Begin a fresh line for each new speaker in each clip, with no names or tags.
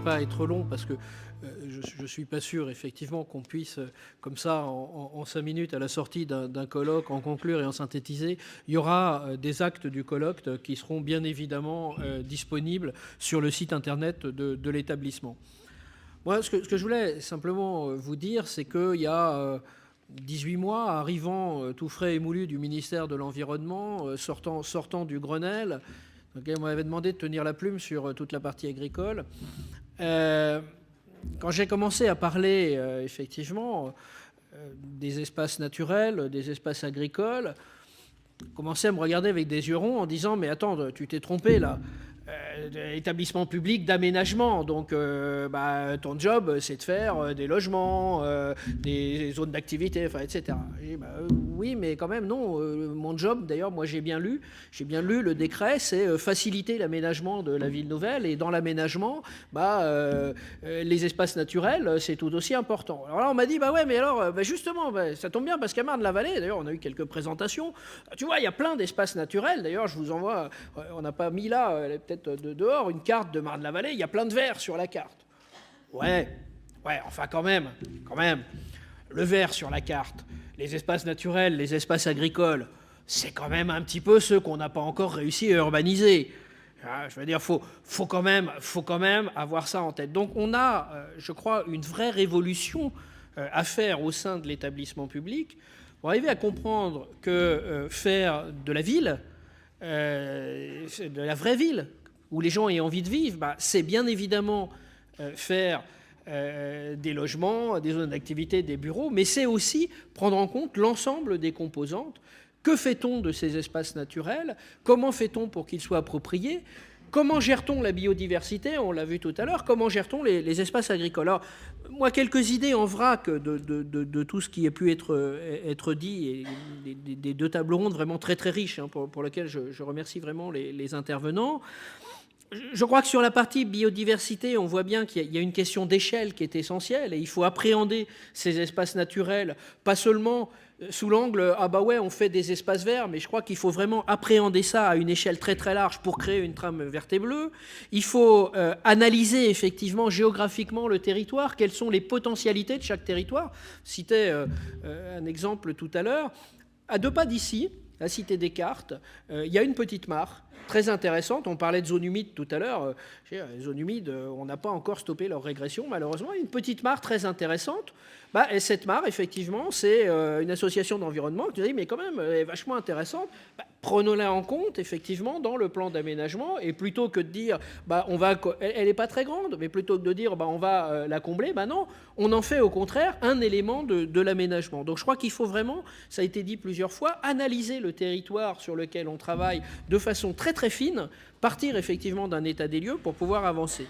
pas être long parce que je ne suis pas sûr, effectivement, qu'on puisse, comme ça, en 5 minutes, à la sortie d'un colloque, en conclure et en synthétiser. Il y aura des actes du colloque qui seront bien évidemment disponibles sur le site internet de l'établissement. Moi, ce que je voulais simplement vous dire, c'est qu'il y a 18 mois, arrivant tout frais et moulu du ministère de l'Environnement, sortant du Grenelle, on m'avait demandé de tenir la plume sur toute la partie agricole. Quand j'ai commencé à parler, effectivement, des espaces naturels, des espaces agricoles, on commençait à me regarder avec des yeux ronds en disant « Mais attends, tu t'es trompé là ». Établissement public d'aménagement. Donc, ton job, c'est de faire des logements, des zones d'activité, enfin, etc. Et oui, mais quand même, non. Mon job, d'ailleurs, moi, j'ai bien lu le décret, c'est faciliter l'aménagement de la ville nouvelle. Et dans l'aménagement, les espaces naturels, c'est tout aussi important. Alors là, on m'a dit, ouais, mais alors, justement, ça tombe bien parce qu'à Marne-la-Vallée, d'ailleurs, on a eu quelques présentations. Tu vois, il y a plein d'espaces naturels. D'ailleurs, je vous envoie, on n'a pas mis là, peut-être de dehors, une carte de Marne-la-Vallée, il y a plein de verts sur la carte. Ouais, enfin quand même, le vert sur la carte, les espaces naturels, les espaces agricoles, c'est quand même un petit peu ceux qu'on n'a pas encore réussi à urbaniser. Je veux dire, faut quand même avoir ça en tête. Donc on a, je crois, une vraie révolution à faire au sein de l'établissement public pour arriver à comprendre que faire de la ville, de la vraie ville, où les gens aient envie de vivre, c'est bien évidemment faire des logements, des zones d'activité, des bureaux, mais c'est aussi prendre en compte l'ensemble des composantes. Que fait-on de ces espaces naturels? Comment fait-on pour qu'ils soient appropriés? Comment gère-t-on la biodiversité? On l'a vu tout à l'heure. Comment gère-t-on les espaces agricoles? Alors, moi, quelques idées en vrac de tout ce qui a pu être dit, et des deux tables rondes vraiment très très riches, pour lesquelles je remercie vraiment les intervenants. Je crois que sur la partie biodiversité, on voit bien qu'il y a une question d'échelle qui est essentielle, et il faut appréhender ces espaces naturels, pas seulement sous l'angle « ah bah ouais, on fait des espaces verts », mais je crois qu'il faut vraiment appréhender ça à une échelle très très large pour créer une trame verte et bleue. Il faut analyser effectivement géographiquement le territoire, quelles sont les potentialités de chaque territoire. Je citais un exemple tout à l'heure. À 2 pas d'ici, la cité des Cartes, il y a une petite mare très intéressante. On parlait de zones humides tout à l'heure. Les zones humides, on n'a pas encore stoppé leur régression, malheureusement. Il y a une petite mare très intéressante. Et cette mare, effectivement, c'est une association d'environnement qui dit, mais quand même, elle est vachement intéressante. Prenons-la en compte, effectivement, dans le plan d'aménagement. Et plutôt que de dire, elle n'est pas très grande, mais plutôt que de dire, on va la combler, non, on en fait au contraire un élément de l'aménagement. Donc je crois qu'il faut vraiment, ça a été dit plusieurs fois, analyser le territoire sur lequel on travaille de façon très très fine, partir effectivement d'un état des lieux pour pouvoir avancer.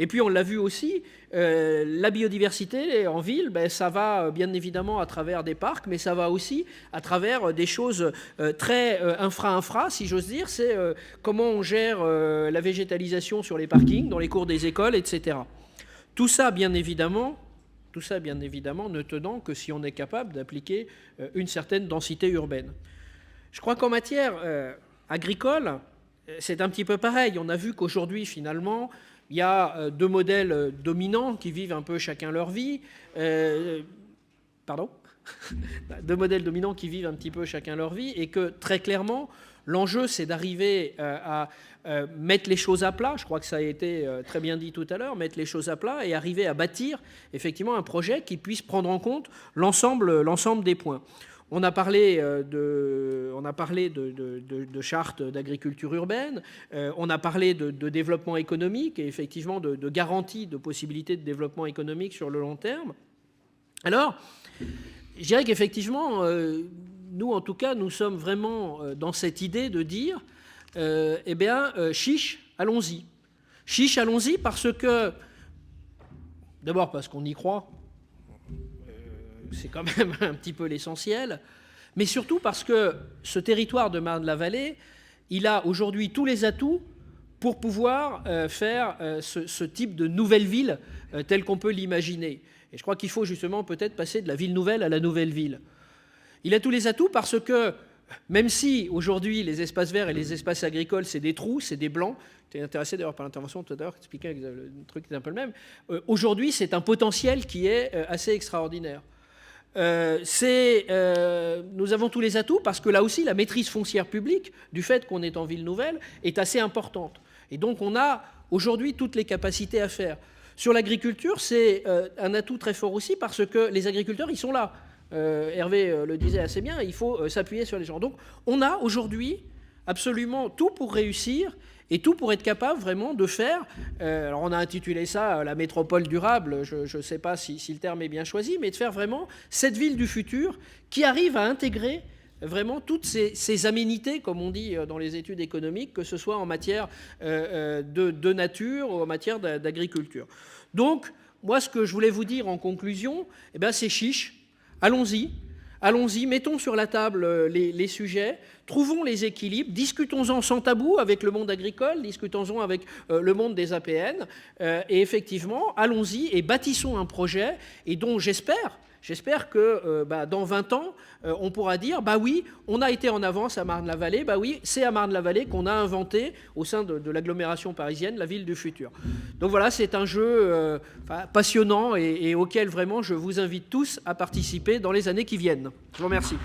Et puis on l'a vu aussi, la biodiversité en ville, ça va bien évidemment à travers des parcs, mais ça va aussi à travers des choses très infra, si j'ose dire. C'est comment on gère la végétalisation sur les parkings, dans les cours des écoles, etc. Tout ça, bien évidemment, ne tenant que si on est capable d'appliquer une certaine densité urbaine. Je crois qu'en matière agricole, c'est un petit peu pareil. On a vu qu'aujourd'hui, finalement, il y a 2 modèles dominants qui vivent un peu chacun leur vie. 2 modèles dominants qui vivent un petit peu chacun leur vie, et que très clairement, l'enjeu, c'est d'arriver à mettre les choses à plat. Je crois que ça a été très bien dit tout à l'heure, mettre les choses à plat et arriver à bâtir effectivement un projet qui puisse prendre en compte l'ensemble des points. On a parlé de charte d'agriculture urbaine, on a parlé de développement économique et effectivement de garantie de possibilités de développement économique sur le long terme. Alors, je dirais qu'effectivement, nous en tout cas, nous sommes vraiment dans cette idée de dire, chiche, allons-y. Chiche, allons-y parce que, d'abord parce qu'on y croit, c'est quand même un petit peu l'essentiel, mais surtout parce que ce territoire de Marne-la-Vallée, il a aujourd'hui tous les atouts pour pouvoir faire ce type de nouvelle ville telle qu'on peut l'imaginer. Et je crois qu'il faut justement peut-être passer de la ville nouvelle à la nouvelle ville. Il a tous les atouts parce que Même si aujourd'hui les espaces verts et les espaces agricoles, c'est des trous, c'est des blancs. J'étais intéressé d'ailleurs par l'intervention tout à l'heure qui expliquait que le truc était un peu le même. Aujourd'hui, c'est un potentiel qui est assez extraordinaire. Nous avons tous les atouts parce que là aussi, la maîtrise foncière publique, du fait qu'on est en ville nouvelle, est assez importante. Et donc, on a aujourd'hui toutes les capacités à faire. Sur l'agriculture, c'est un atout très fort aussi parce que les agriculteurs, ils sont là. Hervé le disait assez bien, il faut s'appuyer sur les gens. Donc, on a aujourd'hui absolument tout pour réussir et tout pour être capable vraiment de faire, alors on a intitulé ça la métropole durable, je ne sais pas si le terme est bien choisi, mais de faire vraiment cette ville du futur qui arrive à intégrer vraiment toutes ces aménités, comme on dit dans les études économiques, que ce soit en matière de nature ou en matière d'agriculture. Donc, moi, ce que je voulais vous dire en conclusion, eh bien, c'est chiche, allons-y. Allons-y, mettons sur la table les sujets, trouvons les équilibres, discutons-en sans tabou avec le monde agricole, discutons-en avec le monde des APN, et effectivement, allons-y et bâtissons un projet, et dont j'espère que dans 20 ans, on pourra dire, bah oui, on a été en avance à Marne-la-Vallée, bah oui, c'est à Marne-la-Vallée qu'on a inventé, au sein de l'agglomération parisienne, la ville du futur. Donc voilà, c'est un jeu passionnant et auquel vraiment je vous invite tous à participer dans les années qui viennent. Je vous remercie.